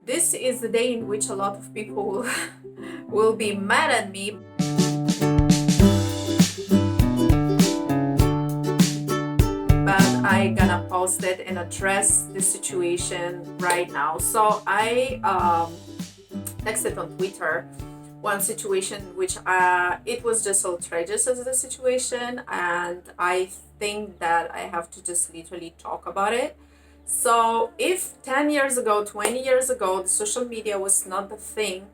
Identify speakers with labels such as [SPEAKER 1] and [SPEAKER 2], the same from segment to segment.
[SPEAKER 1] This is the day in which a lot of people will be mad at me. But I gonna post it and address the situation right now. So I texted on Twitter one situation which it was just outrageous as the situation, and I think that I have to just literally talk about it. So if 10 years ago, 20 years ago, the social media was not the thing,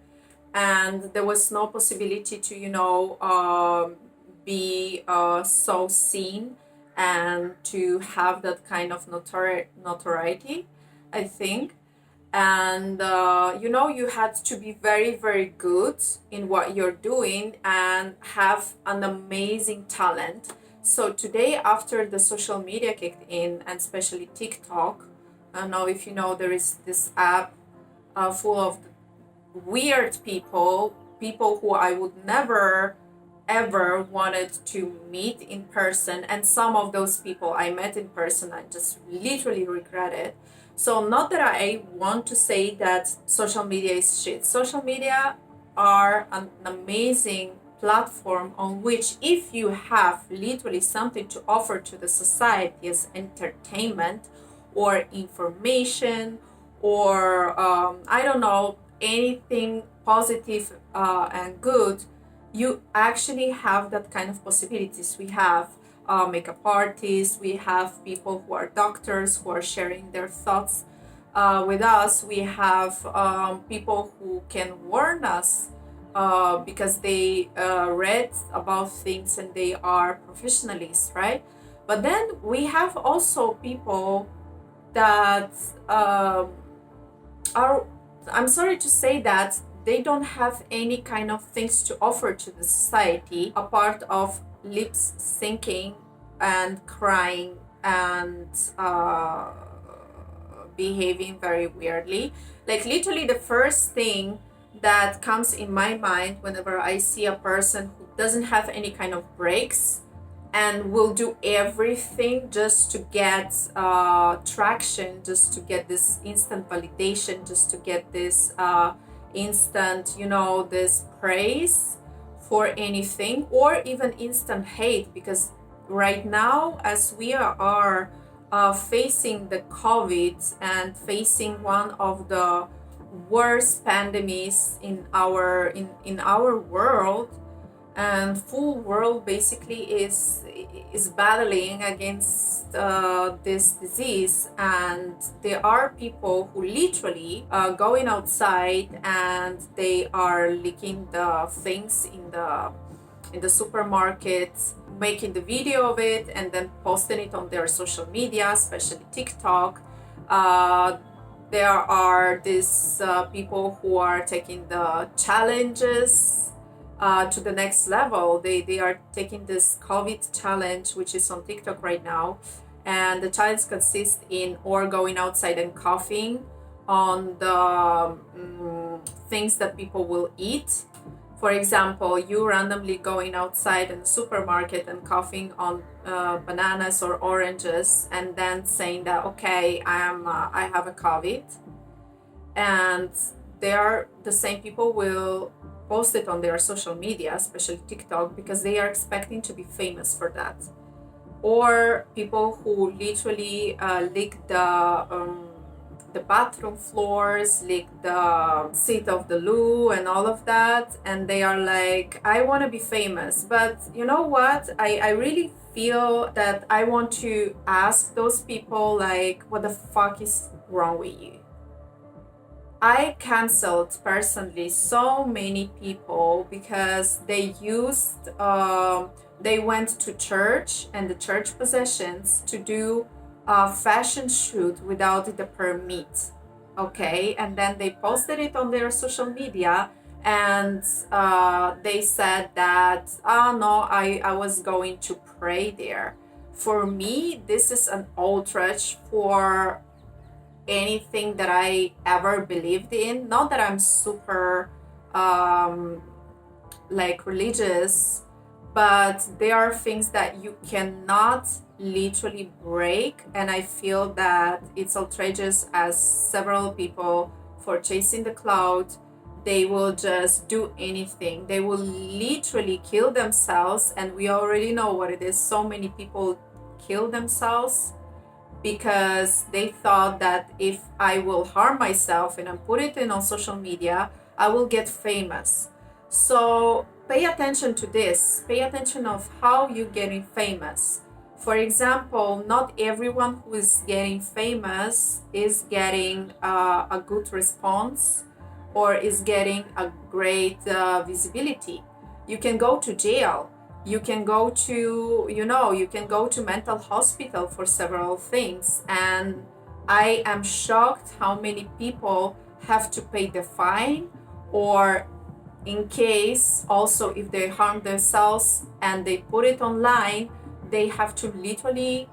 [SPEAKER 1] and there was no possibility to, be so seen and to have that kind of notoriety, I think. And you had to be very, very good in what you're doing and have an amazing talent. So today, after the social media kicked in, and especially TikTok, I don't know if you know, there is this app full of weird people who I would never ever wanted to meet in person, and some of those people I met in person I just literally regret it. So not that I want to say that social media is shit. Social media are an amazing platform on which, if you have literally something to offer to the society as entertainment or information, or I don't know, anything positive and good, you actually have that kind of possibilities. We have makeup artists, we have people who are doctors who are sharing their thoughts with us. We have people who can warn us because they read about things and they are professionalists, right? But then we have also people that are, I'm sorry to say that, they don't have any kind of things to offer to the society apart of lips syncing and crying and behaving very weirdly. Like literally the first thing that comes in my mind whenever I see a person who doesn't have any kind of breaks and will do everything just to get traction, just to get this instant validation, just to get this instant, this praise for anything, or even instant hate. Because right now, as we are facing the COVID and facing one of the worst pandemics in our world, and full world basically is battling against this disease, and there are people who literally going outside and they are licking the things in the supermarket, making the video of it and then posting it on their social media, especially TikTok. There are these people who are taking the challenges to the next level. They are taking this COVID challenge, which is on TikTok right now, and the challenge consists in or going outside and coughing on the things that people will eat. For example, you randomly going outside in the supermarket and coughing on bananas or oranges, and then saying that, okay, I have a COVID, and they are the same people will post it on their social media, especially TikTok, because they are expecting to be famous for that. Or people who literally lick the bathroom floors, lick the seat of the loo and all of that, and they are like, I want to be famous. But you know what? I really feel that I want to ask those people, like, what the fuck is wrong with you? I canceled personally so many people because they went to church and the church possessions to do a fashion shoot without the permit, okay? And then they posted it on their social media, and they said that, oh no, I was going to pray there. For me, this is an outrage for anything that I ever believed in. Not that I'm super like religious, but there are things that you cannot literally break, and I feel that it's outrageous as several people for chasing the cloud. They will just do anything. They will literally kill themselves, and we already know what it is. So many people kill themselves because they thought that if I will harm myself and I put it in on social media, I will get famous. So pay attention to this. Pay attention of how you're getting famous. For example, not everyone who is getting famous is getting a good response or is getting a great visibility. You can go to jail. You can go to, you can go to mental hospital for several things. And I am shocked how many people have to pay the fine, or in case also if they harm themselves and they put it online, they have to literally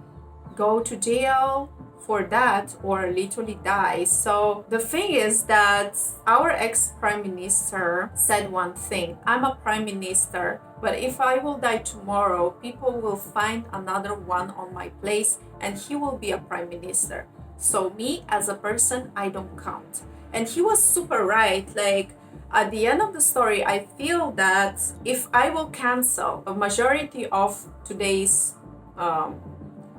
[SPEAKER 1] go to jail for that or literally die. So the thing is that our ex-prime minister said one thing: I'm a prime minister, but if I will die tomorrow, people will find another one on my place and he will be a prime minister. So me as a person, I don't count. And he was super right. Like, at the end of the story, I feel that if I will cancel a majority of today's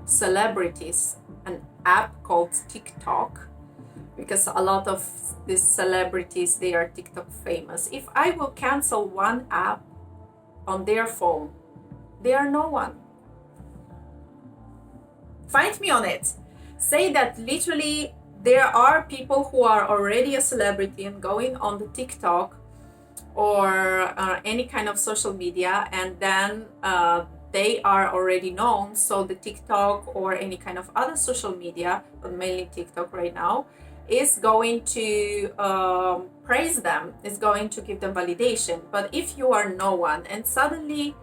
[SPEAKER 1] celebrities, an app called TikTok, because a lot of these celebrities, they are TikTok famous. If I will cancel one app on their phone, they are no one. Find me on it. Say that literally there are people who are already a celebrity and going on the TikTok or any kind of social media, and then they are already known. So the TikTok or any kind of other social media, but mainly TikTok right now, is going to praise them, is going to give them validation. But if you are no one and suddenly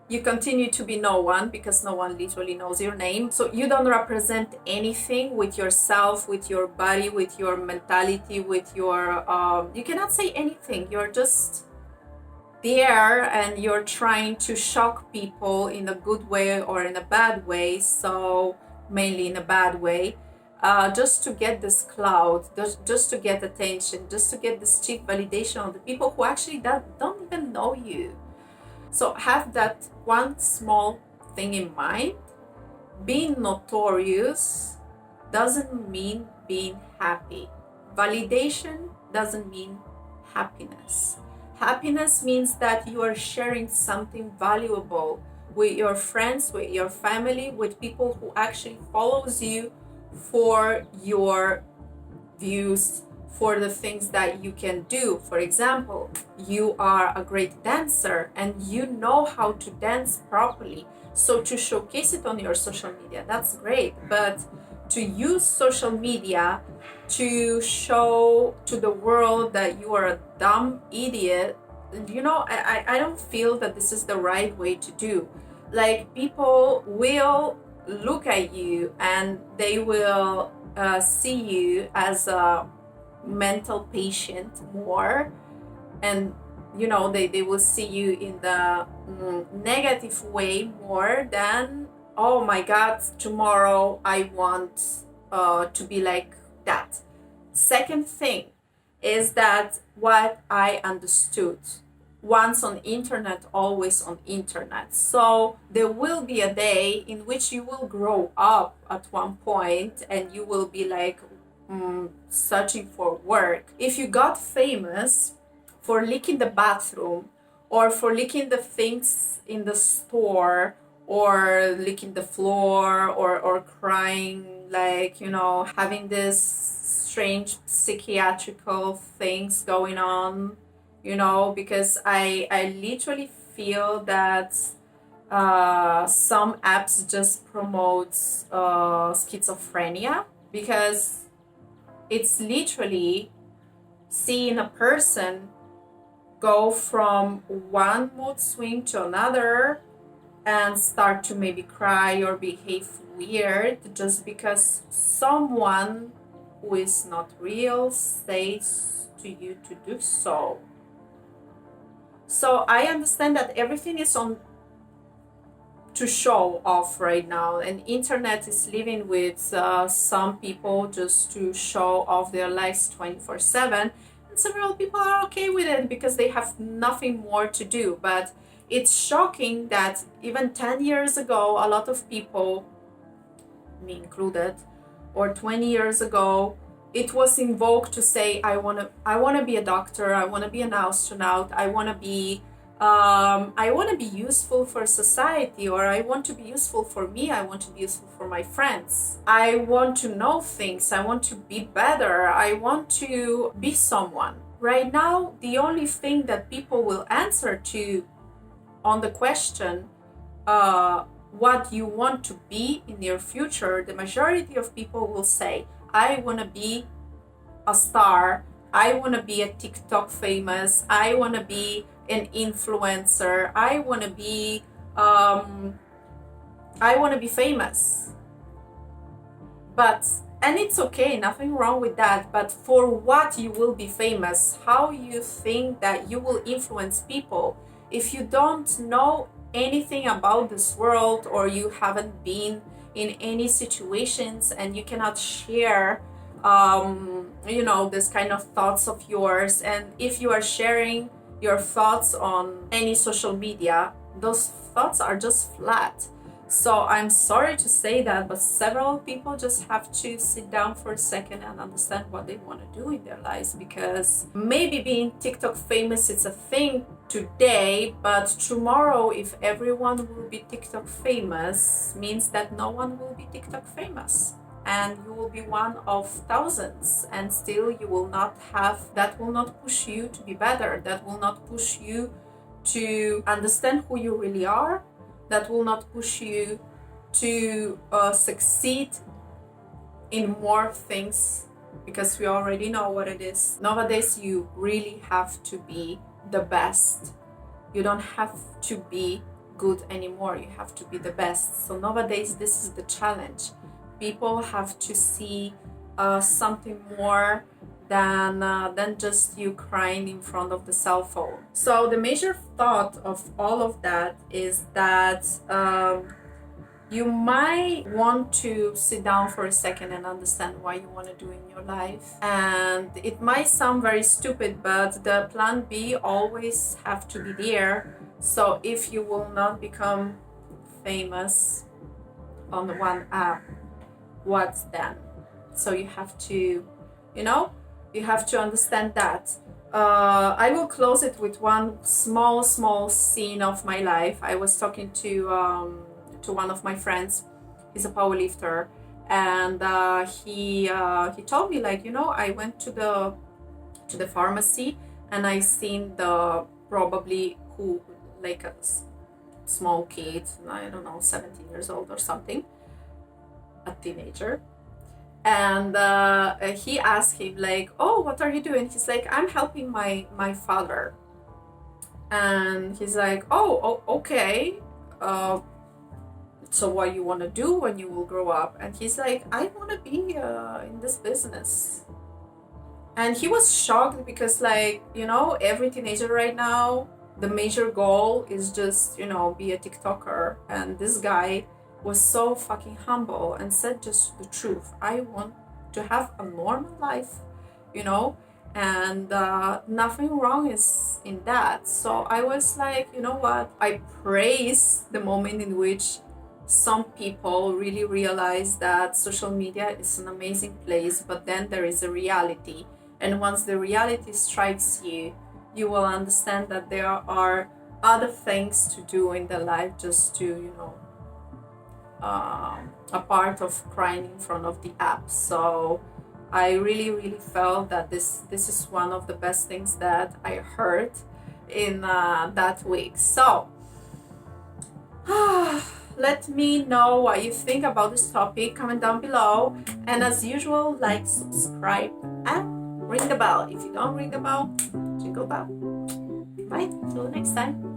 [SPEAKER 1] you continue to be no one because no one literally knows your name, so you don't represent anything with yourself, with your body, with your mentality, with your you cannot say anything. You're just there and you're trying to shock people in a good way or in a bad way. So mainly in a bad way, just to get this cloud, just to get attention, just to get this cheap validation of the people who actually don't even know you. So have that one small thing in mind. Being notorious doesn't mean being happy. Validation doesn't mean happiness. Happiness means that you are sharing something valuable with your friends, with your family, with people who actually follows you for your views, for the things that you can do. For example, you are a great dancer and you know how to dance properly. So to showcase it on your social media, that's great. But to use social media to show to the world that you are a dumb idiot, I don't feel that this is the right way to do. Like, people will look at you and they will see you as a mental patient more, and they will see you in the negative way more than, oh my god, tomorrow I want to be like that. Second thing is that what I understood: once on internet, always on internet. So there will be a day in which you will grow up at one point and you will be like searching for work. If you got famous for leaking the bathroom, or for leaking the things in the store, or licking the floor, or crying, like, having this strange psychiatrical things going on, because I literally feel that some apps just promote schizophrenia, because it's literally seeing a person go from one mood swing to another and start to maybe cry or behave weird just because someone who is not real says to you to do so. So I understand that everything is on to show off right now, and internet is living with some people just to show off their lives 24/7, and several people are okay with it because they have nothing more to do. But it's shocking that even 10 years ago, a lot of people, me included, or 20 years ago, it was in vogue to say, I want to be a doctor, I want to be an astronaut, I want to be useful for society, or I want to be useful for me, I want to be useful for my friends. I want to know things, I want to be better, I want to be someone. Right now, the only thing that people will answer to on the question, what you want to be in your future, the majority of people will say, I want to be a star, I want to be a TikTok famous, I want to be an influencer, I want to be famous. But, and it's okay, nothing wrong with that, but for what you will be famous, how you think that you will influence people, if you don't know anything about this world, or you haven't been in any situations, and you cannot share this kind of thoughts of yours, and if you are sharing your thoughts on any social media, those thoughts are just flat. So I'm sorry to say that, but several people just have to sit down for a second and understand what they want to do in their lives, because maybe being TikTok famous is a thing today, but tomorrow, if everyone will be TikTok famous, means that no one will be TikTok famous, and you will be one of thousands, and still you will not have, that will not push you to be better, that will not push you to understand who you really are, that will not push you to succeed in more things, because we already know what it is. Nowadays, you really have to be the best. You don't have to be good anymore, you have to be the best. So nowadays, this is the challenge. People have to see something more than just you crying in front of the cell phone. So the major thought of all of that is that you might want to sit down for a second and understand what you want to do in your life. And it might sound very stupid, but the plan B always have to be there. So if you will not become famous on the one app, what's then? So you have to, you have to understand that. I will close it with one small scene of my life. I was talking to one of my friends. He's a powerlifter, and he told me, like, I went to the pharmacy, and I seen the probably who, like a small kid, I don't know, 17 years old or something, a teenager. And he asked him, like, oh, what are you doing? He's like, I'm helping my father. And he's like, oh, okay. So what you want to do when you will grow up? And he's like, I want to be in this business. And he was shocked because, like, every teenager right now, the major goal is just, be a TikToker. And this guy was so fucking humble and said just the truth. I want to have a normal life, and nothing wrong is in that. So I was like, you know what? I praise the moment in which some people really realize that social media is an amazing place, but then there is a reality. And once the reality strikes you, you will understand that there are other things to do in the life just to, a part of crying in front of the app. So I really felt that this is one of the best things that I heard in that week. So let me know what you think about this topic. Comment down below, and as usual, like, subscribe, and ring the bell. If you don't ring the bell, jingle bell. Bye, till next time.